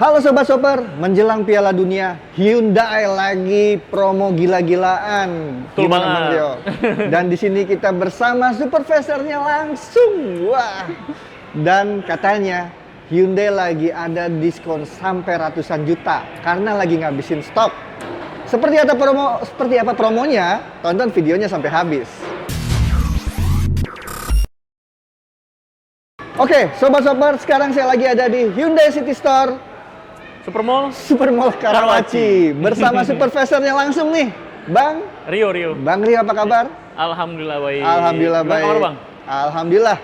Halo Sobat Soper, menjelang Piala Dunia, Hyundai lagi promo gila-gilaan. Betul Gimana banget. Bang Rio? Dan di sini kita bersama supervisornya langsung. Wah. Dan katanya Hyundai lagi ada diskon sampai ratusan juta karena lagi ngabisin stok. Seperti apa promonya? Tonton videonya sampai habis. Oke, Sobat Soper, sekarang saya lagi ada di Hyundai City Store Supermall Karawaci bersama supervisornya langsung nih, Bang Rio. Bang Rio, apa kabar? Alhamdulillah baik. Alhamdulillah Gimana baik. kabar, Bang? Alhamdulillah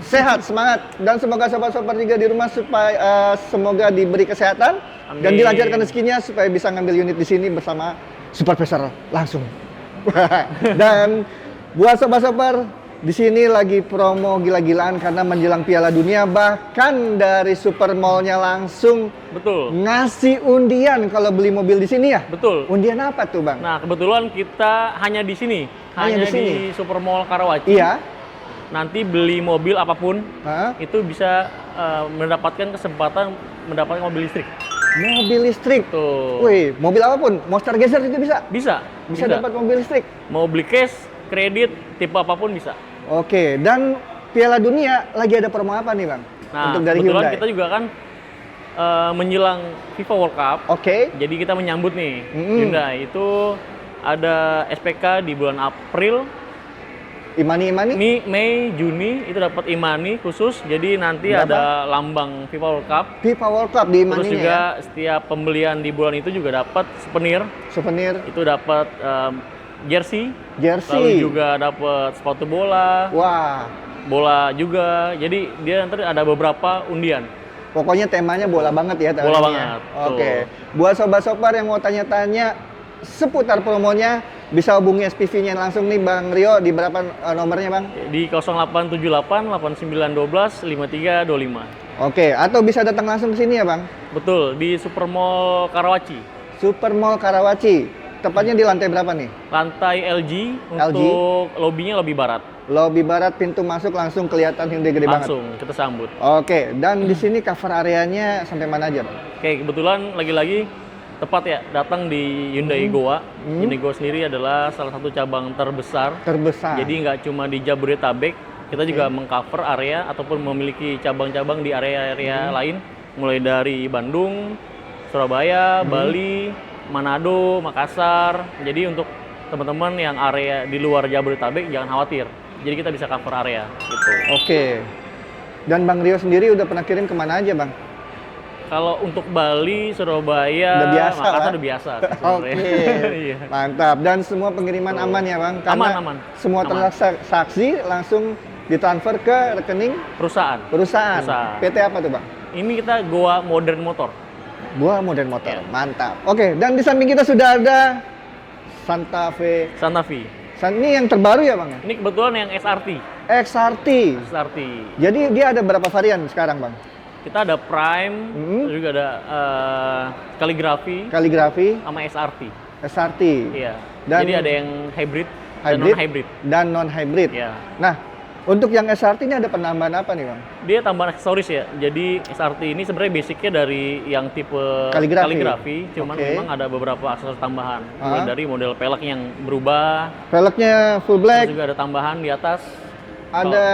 sehat, semangat, dan semoga Sobat Soper juga di rumah supaya semoga diberi kesehatan. Amin. Dan dilancarkan rezekinya supaya bisa ngambil unit di sini bersama supervisor langsung. Dan buat Sobat Soper, di sini lagi promo gila-gilaan karena menjelang Piala Dunia, bahkan dari Supermall-nya langsung Betul. ngasih undian kalau beli mobil di sini ya? Betul. Undian apa tuh, Bang? Nah, kebetulan kita hanya di sini. Hanya di sini? Di Supermall Karawaci. Iya. Nanti beli mobil apapun, Hah? itu bisa mendapatkan kesempatan mendapatkan mobil listrik. Mobil listrik. Tuh. Wih, mobil apapun, Monster Geyser juga bisa. Bisa. Dapat mobil listrik. Mau beli cash, kredit, tipe apapun bisa. Oke, dan Piala Dunia lagi ada promo apa nih, Bang? Nah, Untuk dari kebetulan Hyundai. kita juga kan menjelang FIFA World Cup. Oke. Jadi kita menyambut nih Mm-mm. Hyundai itu ada SPK di bulan April, Imani. Mei, Juni itu dapat Imani khusus. Jadi nanti Berapa? ada lambang FIFA World Cup. FIFA World Cup di Terus Imaninya juga ya? setiap pembelian di bulan itu juga dapat souvenir. Souvenir, Itu dapat jersey, jersey. lalu juga dapat sepatu bola, Wah, bola juga. Jadi dia nanti ada beberapa undian. pokoknya temanya bola banget ya tahun Bola ini ya? banget, Oke. Buat Sobat Soper yang mau tanya-tanya seputar promonya, bisa hubungi SPV-nya langsung nih Bang Rio. Di berapa nomornya, Bang? Di 0878 8912 5325. Oke, atau bisa datang langsung ke sini ya, Bang? Betul, di Supermall Karawaci. Supermall Karawaci. Tepatnya di lantai berapa nih? Lantai LG, untuk lobbynya lebih barat. Lobby barat, pintu masuk langsung kelihatan Hyundai gede banget. Langsung kita sambut. Oke, dan di sini cover areanya sampai mana aja, Bang? Oke, kebetulan lagi-lagi tepat ya datang di Hyundai Goa. Hyundai Goa sendiri adalah salah satu cabang terbesar. Terbesar. Jadi nggak cuma di Jabodetabek, kita juga mengcover area ataupun memiliki cabang-cabang di area-area lain, mulai dari Bandung, Surabaya, Bali, Manado, Makassar. Jadi untuk teman-teman yang area di luar Jabodetabek jangan khawatir. Jadi kita bisa cover area gitu. Oke. Dan Bang Rio sendiri udah pernah kirim kemana aja, Bang? Kalau untuk Bali, Surabaya, Udah biasa Makassar lah. udah biasa sih sebenarnya. Oke, Iya. mantap. Dan semua pengiriman aman ya, Bang? Karena Aman. semua Aman. transaksi langsung ditransfer ke rekening Perusahaan. perusahaan. Perusahaan. PT apa tuh, Bang? Ini kita Goa Modern Motor. Buah modern motor. Iya. Mantap. Oke, dan di samping kita sudah ada Santa Fe. Santa Fe. Ini yang terbaru ya, Bang? Ini kebetulan yang SRT. XRT. SRT. Jadi dia ada berapa varian sekarang, Bang? Kita ada Prime, terus juga ada Kaligrafi, Kaligrafi, sama SRT. SRT. Iya. Dan- Jadi ada yang hybrid, dan Hybrid non-hybrid. dan non-hybrid. Iya. Nah, untuk yang SRT ini ada penambahan apa nih, Bang? Dia tambahan aksesoris ya. Jadi SRT ini sebenarnya basicnya dari yang tipe Kaligrafi. cuman Oke. memang ada beberapa aksesoris tambahan. Mulai Ah. dari model pelek yang berubah, Velgnya full terus black, juga ada tambahan di atas ada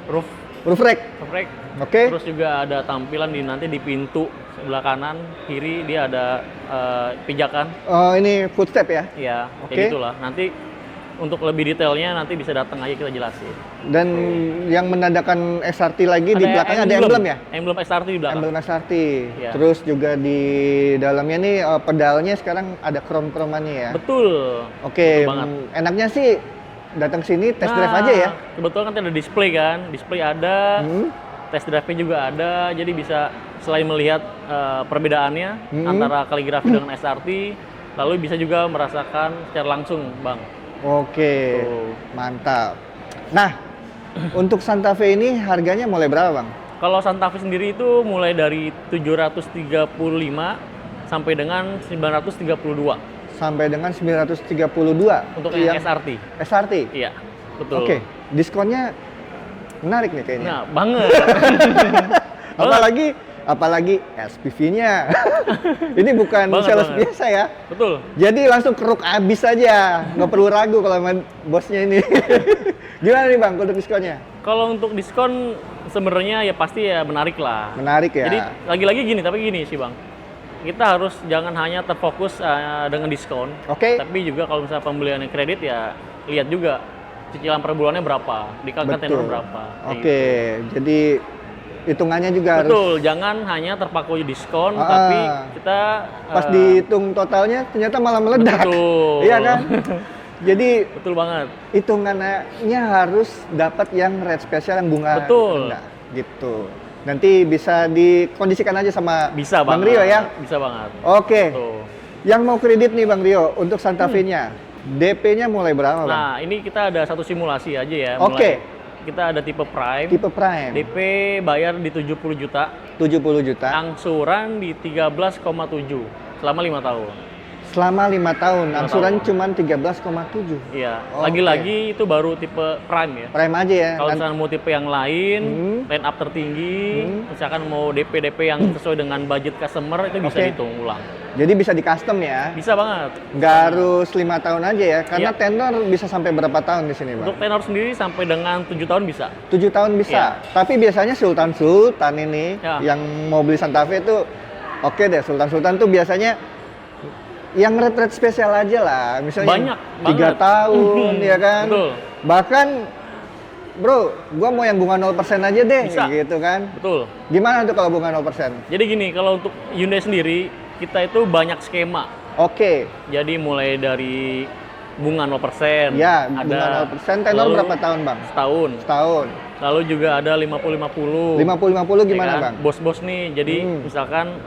roof roof rack. rack. Oke. Terus juga ada tampilan nanti di pintu sebelah kanan, kiri dia ada pijakan. Oh, ini footstep ya. Ya, Oke. kayak gitulah. Nanti untuk lebih detailnya nanti bisa datang aja kita jelasin. Dan yang menandakan SRT lagi di belakangnya ada emblem ya? Emblem SRT di belakang. Emblem SRT. Iya. Terus juga di dalamnya nih pedalnya sekarang ada krom-kromannya ya. Betul. Oke, Betul banget. enaknya sih datang sini test drive aja ya. Kebetulan kan ada display kan. Display ada, test drive-nya juga ada. Jadi bisa selain melihat perbedaannya antara kaligrafi dengan SRT, lalu bisa juga merasakan secara langsung, Bang. Oke, Tuh. mantap. Nah, untuk Santa Fe ini harganya mulai berapa, Bang? Kalau Santa Fe sendiri itu mulai dari 735 sampai dengan 932 Sampai dengan 932 untuk yang SRT. SRT. Iya, betul. Oke, diskonnya menarik nih kayaknya. Nah, banget. Apalagi apalagi SPV-nya. Ini bukan Banget, sales banget. biasa ya. Betul. Jadi langsung keruk habis aja, nggak perlu ragu kalau sama bosnya ini. Gimana nih Bang untuk diskonnya? Kalau untuk diskon sebenarnya ya pasti ya menarik lah. Menarik ya. Jadi lagi-lagi gini, tapi gini sih Bang. Kita harus jangan hanya terfokus dengan diskon, Oke. tapi juga kalau misalnya pembeliannya kredit ya lihat juga cicilan per bulannya berapa, dikalikan tenor berapa. kayak Oke, jadi hitungannya juga gitu. harus Betul, jangan hanya terpaku diskon, Ah, tapi kita pas dihitung totalnya ternyata malah meledak. Betul. Iya kan? Jadi betul banget. hitungannya harus dapat yang rate spesial yang bunga Betul. rendah gitu. Nanti bisa dikondisikan aja sama Bisa Bang banget. Rio ya. Bisa banget. Oke. Tuh. Yang mau kredit nih Bang Rio untuk Santa Fe-nya, DP-nya mulai berapa Bang? Nah, ini kita ada satu simulasi aja ya. Oke. Kita ada tipe Prime. Tipe Prime, DP bayar di 70 juta, 70 juta. angsuran di 13,7 selama 5 tahun. Selama 5 tahun, 5 angsuran tahun. cuma 13,7. Iya. Oke. Lagi-lagi itu baru tipe Prime ya. Prime aja ya. Kalau Nanti- misalnya mau tipe yang lain, line up tertinggi, misalkan mau DP yang sesuai dengan budget customer itu bisa Oke. dihitung ulang. Jadi bisa di custom ya. Bisa banget. Nggak harus 5 tahun aja ya, karena Iya. tenor bisa sampai berapa tahun di sini Untuk Bang? tenor sendiri sampai dengan 7 tahun bisa. 7 tahun bisa. Iya. Tapi biasanya Sultan ini Ya. yang mau beli Santa Fe itu oke deh, Sultan tuh biasanya yang rate spesial aja lah. Misalnya Banyak 3 banget. tahun ya kan. Betul. Bahkan bro, gua mau yang bunga 0% aja deh Bisa. gitu kan. Betul. Gimana tuh kalau bunga 0%? Jadi gini, kalau untuk Hyundai sendiri, kita itu banyak skema. Oke. Jadi mulai dari bunga 0%, Ya, bunga 0%, tenor lalu berapa tahun Bang? setahun. Setahun. Lalu juga ada 50-50. 50-50 gimana Ya kan? Bang? Bos-bos nih, jadi misalkan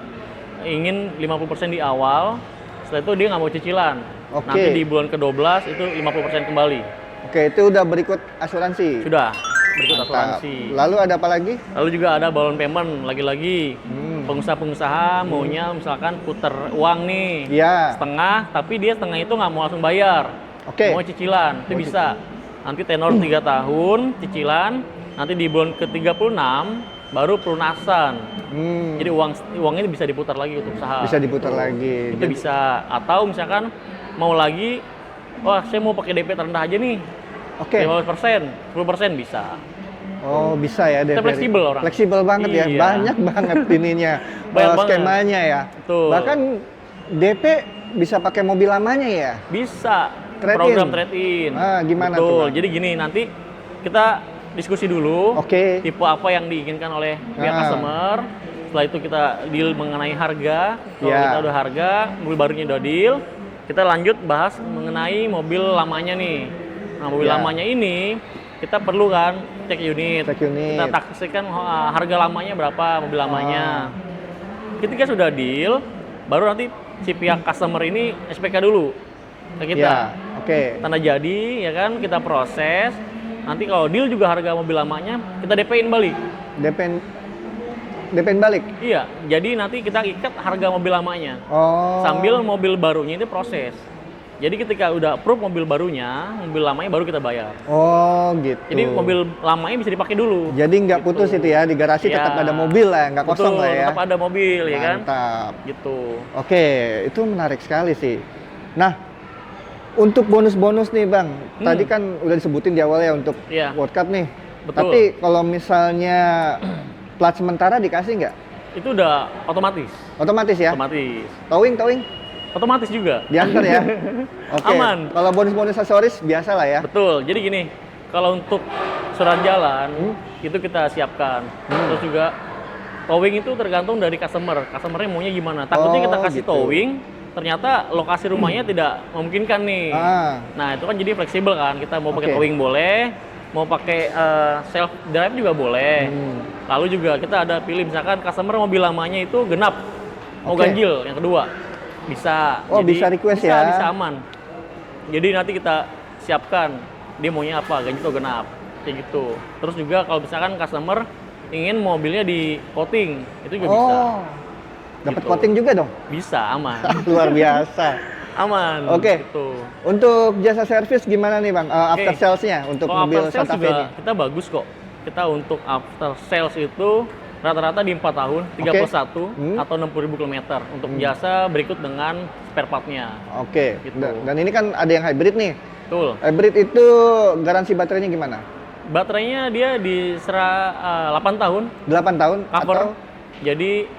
ingin 50% di awal, setelah itu dia nggak mau cicilan. Oke. Nanti di bulan ke-12 itu 50% kembali. Oke, itu udah berikut asuransi. Sudah, berikut Mantap. asuransi. Lalu ada apa lagi? Lalu juga ada balon payment, lagi-lagi. Pengusaha-pengusaha maunya misalkan puter uang nih, Iya. setengah, tapi dia setengah itu nggak mau langsung bayar. Oke. Mau cicilan, itu bisa. Nanti tenor 3 tahun, cicilan, nanti di bulan ke-36 baru pelunasan. Jadi uangnya bisa diputar lagi untuk usaha. Bisa diputar lagi. Itu bisa. Atau misalkan mau lagi, wah saya mau pakai DP terendah aja nih. Oke. 15%, 10% bisa. Oh, bisa ya Kita DP. fleksibel orang. Fleksibel banget ya. Iya. Banyak banget ininya. Banyak banget. Skemanya ya. Betul. Bahkan DP bisa pakai mobil lamanya ya. Bisa. Trade-in. Program trade-in. Ah, gimana Betul. tuh, Bang? Jadi gini, nanti kita diskusi dulu. Oke. Tipe apa yang diinginkan oleh pihak Ah. customer. Setelah itu kita deal mengenai harga. Kalau Ya. kita udah harga, mobil barunya udah deal, kita lanjut bahas mengenai mobil lamanya nih. Nah, mobil Ya. lamanya ini kita perlu kan cek unit. Cek unit. Kita taksikan harga lamanya berapa mobil lamanya. Ketika sudah deal, baru nanti si pihak customer ini SPK dulu ke kita. Ya. Oke. Tanda jadi, ya kan, kita proses. Nanti kalau deal juga harga mobil lamanya, kita DP-in balik. DP balik. Iya, jadi nanti kita ikat harga mobil lamanya. Oh. Sambil mobil barunya itu proses. Jadi ketika udah approve mobil barunya, mobil lamanya baru kita bayar. Oh, gitu. Jadi mobil lamanya bisa dipakai dulu. Jadi nggak putus itu ya, di garasi Iya. tetap ada mobil lah, nggak kosong Betul, lah ya. tetap ada mobil, ya kan? Mantap. Gitu. Oke, itu menarik sekali sih. Nah, untuk bonus-bonus nih Bang, tadi kan udah disebutin di awal ya untuk Iya. World Cup nih. Betul. Tapi kalau misalnya plat sementara dikasih nggak? Itu udah otomatis. Otomatis ya? Otomatis. Towing? Otomatis juga. Diantar ya? Oke. Aman. Kalau bonus-bonus aksesoris biasa lah ya? Betul. Jadi gini, kalau untuk surat jalan itu kita siapkan. Terus juga towing itu tergantung dari customer. Customernya maunya gimana? Takutnya Oh, kita kasih gitu. towing, ternyata lokasi rumahnya tidak memungkinkan nih. Ah. Nah itu kan jadi fleksibel kan. Kita mau Oke. pakai towing boleh, mau pakai self drive juga boleh. Lalu juga kita ada pilih misalkan customer mobil lamanya itu genap, mau Oke. ganjil yang kedua. Bisa. Oh, bisa request bisa, ya? Bisa aman. Jadi nanti kita siapkan dia maunya apa, ganjil atau genap, kayak gitu. Terus juga kalau misalkan customer ingin mobilnya di coating, itu juga bisa. Oh, dapat Gitu. coating juga dong? Bisa, aman. Luar biasa. Aman. Oke. Gitu. Untuk jasa servis gimana nih Bang? After Oke. sales-nya untuk Kalau mobil after sales Santa Fe juga ini? kita bagus kok. Kita untuk after sales itu Rata-rata di 4 tahun, 31 Hmm. atau 60.000 km untuk jasa berikut dengan spare part-nya. Oke. Gitu. Dan ini kan ada yang hybrid nih. Betul. Hybrid itu garansi baterainya gimana? Baterainya dia di 8 tahun 8 tahun cover. atau Jadi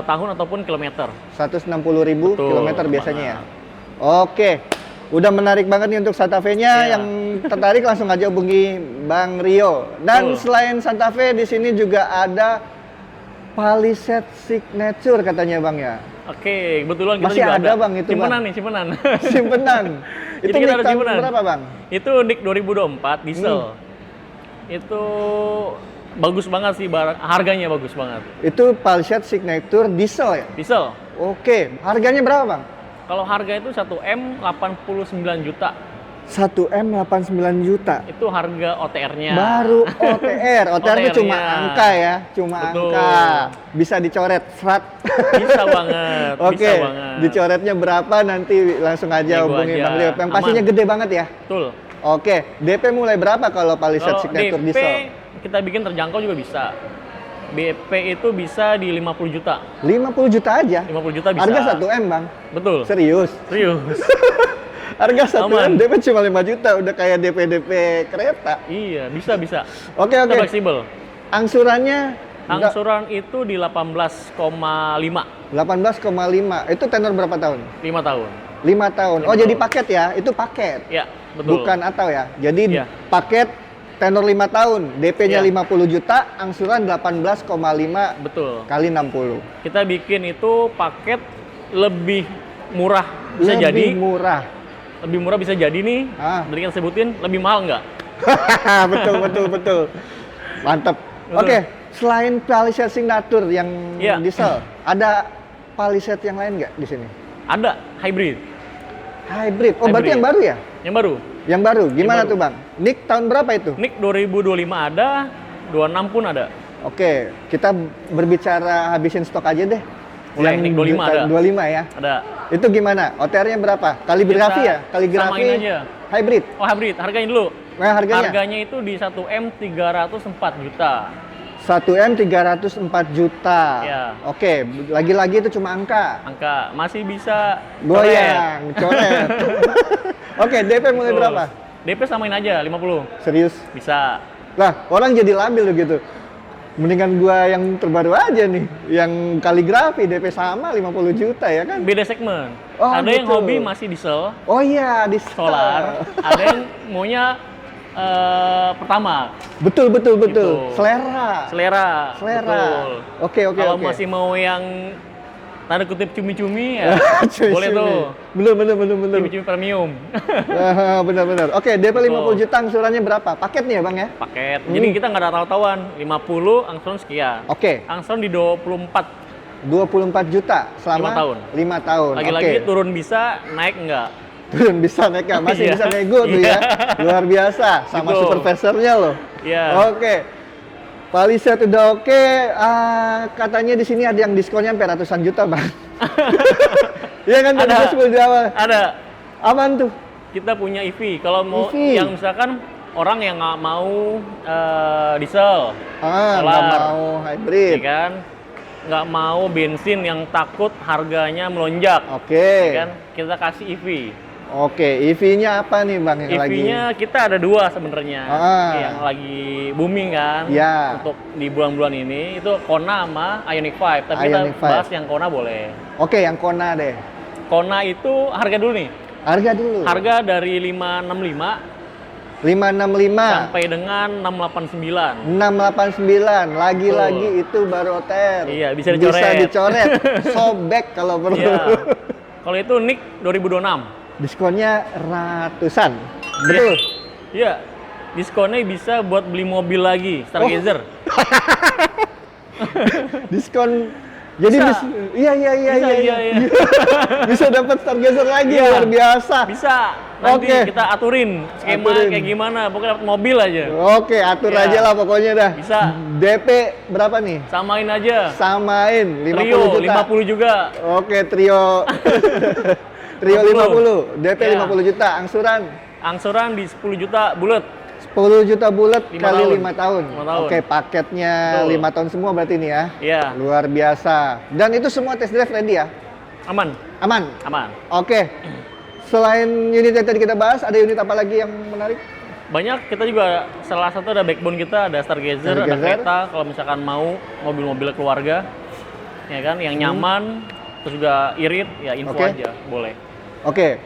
tahun ataupun kilometer. 160.000 Betul, kilometer biasanya ya. Oke. Udah menarik banget nih untuk Santa Fe-nya. Iya. Yang tertarik langsung aja hubungi Bang Rio. Dan Betul. selain Santa Fe di sini juga ada Palisade Signature katanya Bang ya. Oke, kebetulan kita Masih juga ada, Bang, itu, simpenan Bang? nih, simpenan. Simpenan. Jadi Itu kita nih ada tahun simpenan. berapa Bang? Itu NIK 2024 diesel. Itu bagus banget sih, harganya bagus banget. Itu Palisade Signature diesel ya? Diesel. Oke. Harganya berapa Bang? Kalau harga itu 1M 89 juta. 1M 89 juta. Itu harga OTR-nya. Baru OTR. OTR itu cuma OTR-nya. angka ya, cuma Betul. angka. Bisa dicoret serat. Bisa banget. Oke, Bisa banget. dicoretnya berapa nanti langsung aja Nego hubungi aja. Bang Rio. Yang pastinya Aman. gede banget ya. Betul. Oke, DP mulai berapa kalau Palisade Kalau Signature DP diesel? kita bikin terjangkau juga bisa. BP itu bisa di 50 juta. 50 juta aja. 50 juta bisa. Harga 1M, Bang. Betul. Serius. Serius. Harga 1M Aman. DP cuma 5 juta, udah kayak DP kereta. Iya, bisa. Oke, Kita oke. fleksibel. Angsurannya Angsuran itu di 18,5. 18,5. Itu tenor berapa tahun? 5 tahun. 5 tahun. Oh, 5 jadi tahun. paket ya? Itu paket. Ya, betul. Bukan atau ya. Jadi Iya. paket tenor 5 tahun, DP-nya Iya. 50 juta, angsuran 18,5 Betul. kali 60. Kita bikin itu paket lebih murah bisa Lebih jadi. murah. Lebih murah bisa jadi nih. Ah. Tadi kan sebutin lebih mahal nggak? betul. Mantap. Betul. Oke, selain Palisade Signature yang Iya. diesel, ada Palisade yang lain nggak di sini? Ada hybrid. Hybrid. Oh, berarti Hybrid. yang baru ya? Yang baru. Yang baru. Gimana baru. tuh, Bang? Nick tahun berapa itu? NIK 2025 ada, 26 pun ada. Oke, kita berbicara habisin stok aja deh. Mulai Nick 25 ada. 25 ya. Ada. Itu gimana? OTR-nya berapa? Kaligrafi Kita ya? Kaligrafi samain aja. hybrid. Oh, hybrid. Harganya dulu. Nah, harganya? Harganya itu di 1M 304 juta. 1M 304 juta. Ya. Oke, lagi-lagi itu cuma angka. Angka masih bisa Goyang, coret. Oke, DP mulai Betul. berapa? DP samain aja 50. Serius? Bisa. Lah, orang jadi labil gitu. Mendingan gua yang terbaru aja nih, yang kaligrafi DP sama 50 juta ya kan? Beda segmen. Oh, Ada yang gitu. hobi masih diesel, Oh iya, di solar. Ada yang maunya pertama. Betul. Gitu. Selera. Selera. Selera. Betul. Oke. Kalau masih mau yang tanda kutip cumi-cumi ya boleh tuh. Bener. Cumi-cumi premium. Bener. Oke, DP Betul. 50 juta angsurannya berapa? Paketnya ya Bang ya? Paket. Jadi kita nggak ada tahu-tahuan. 50 angsuran sekian. Oke, Angsuran di 24. 24 juta selama 5 tahun. 5 tahun. Lagi-lagi Oke. turun bisa, naik nggak? Turun bisa naik ya? Masih Iya. bisa nego tuh ya. Luar biasa sama Gitu. supervisornya loh. Iya. Oke. Palisade udah oke. Katanya di sini ada yang diskonnya sampai ratusan juta, Bang. Iya kan tadi Ada. gue sebut di awal. Ada. Apaan tuh? Kita punya EV. Kalau mau EV. yang misalkan orang yang nggak mau diesel, Nggak solar, mau ya hybrid. kan? Nggak mau bensin yang takut harganya melonjak, Oke. ya kan? Kita kasih EV. Oke, EV-nya apa nih Bang yang lagi? EV-nya kita ada 2 sebenarnya, Ah. yang lagi booming kan, Ya. untuk di bulan-bulan ini itu Kona sama Ioniq 5. Tapi Ioniq kita 5. bahas yang Kona boleh. Oke, yang Kona deh. Kona itu harga dulu nih, Harga dulu. harga dari 565 565. sampai dengan 689. 689. Lagi-lagi itu baru OTR. Iya, bisa dicoret. Bisa dicoret. Sobek kalau perlu. Iya. Kalau itu NIK 2026. Diskonnya ratusan. Betul. Iya. Diskonnya bisa buat beli mobil lagi, Stargazer. Diskon. Jadi Bisa. iya. Iya. Bisa dapat Stargazer lagi Iya. luar biasa. Bisa. Nanti Oke. kita aturin skema Aturin. kayak gimana, pokoknya dapat mobil aja. Oke, atur Iya. aja lah pokoknya dah. Bisa. DP berapa nih? Samain aja. Samain 50 Trio juta. 50 juga. Oke, trio. Trio 50. DP Iya. 50 juta, angsuran Angsuran di 10 juta bulat. 10 10 juta bulat 5 kali tahun. 5 tahun. 5 tahun. Oke, paketnya Betul. 5 tahun semua berarti ini ya. Iya, Luar biasa. Dan itu semua test drive ready ya? aman, Aman? aman. Oke. Selain unit yang tadi kita bahas, ada unit apa lagi yang menarik? Banyak, kita juga salah satu ada backbone kita, ada Stargazer, ada Stargazer. kereta kalau misalkan mau mobil-mobil keluarga, ya kan, yang nyaman, terus juga irit, ya info Oke. aja, boleh. Oke.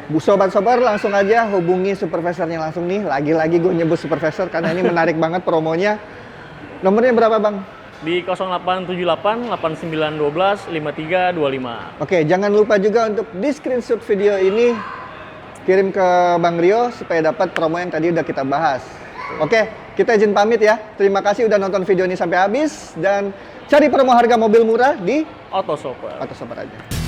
Bu sobat-sobat langsung aja hubungi supervisornya langsung nih. Lagi-lagi gue nyebut supervisor karena ini menarik banget promonya. Nomornya berapa, Bang? Di 0878 8912 5325. Oke, jangan lupa juga untuk di screenshot video ini kirim ke Bang Rio supaya dapat promo yang tadi udah kita bahas. Oke, kita izin pamit ya. Terima kasih udah nonton video ini sampai habis dan cari promo harga mobil murah di Autoshopper. Autoshopper aja.